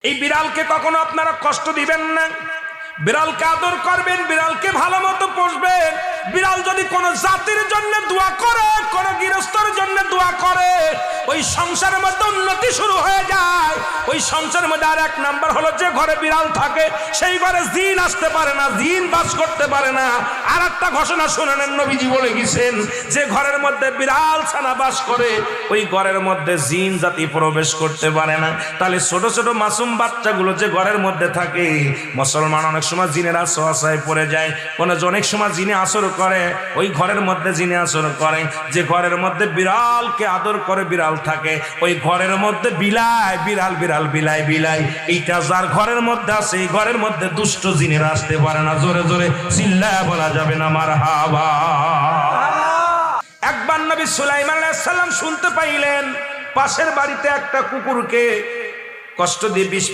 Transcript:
এই বিড়ালকে কখনো আপনারা কষ্ট দিবেন না, বিড়ালকে আদর করবেন, বিড়ালকে ভালো মতো পুষবেন। বিড়াল যদি কোনো জাতির জন্য দোয়া করে, কোনো গৃহস্থর জন্য দোয়া করে, ওই সংসারের মধ্যে উন্নতি শুরু হয়ে যায়। ওই সংসারের মধ্যে আর এক নাম্বার হলো, যে ঘরে বিড়াল থাকে সেই ঘরে জিন আসতে পারে না, জিন বাস করতে পারে না। আর একটা ঘোষণা শুনেন, নবীজি বলে গেছেন, যে ঘরের মধ্যে বিড়াল ছানা বাস করে ওই ঘরের মধ্যে জিন জাতি প্রবেশ করতে পারে না। তাহলে ছোট ছোট মাসুম বাচ্চাগুলো যে ঘরের মধ্যে থাকে, মুসলমান অনেক সময় জিনের আশ্রয় পড়ে যায়, অনেক সময় জিনে আসর করে, ওই ঘরের মধ্যে জিনে আসর করে। যে ঘরের মধ্যে বিড়ালকে আদর করে বিড়াল থাকে, ওই ঘরের মধ্যে বিলাই বিড়াল বিড়াল বিলাই বিলাই, এইটা যার ঘরের মধ্যে আছে এই ঘরের মধ্যে দুষ্ট জিনেরা আসতে পারে না। জোরে জোরে চিল্লায়া বলা যাবে না মারহাবা। একবার নবী সুলাইমান আলাইহিস সালাম শুনতে পাইলেন পাশের বাড়িতে একটা কুকুরকে কষ্ট দিয়ে বিষ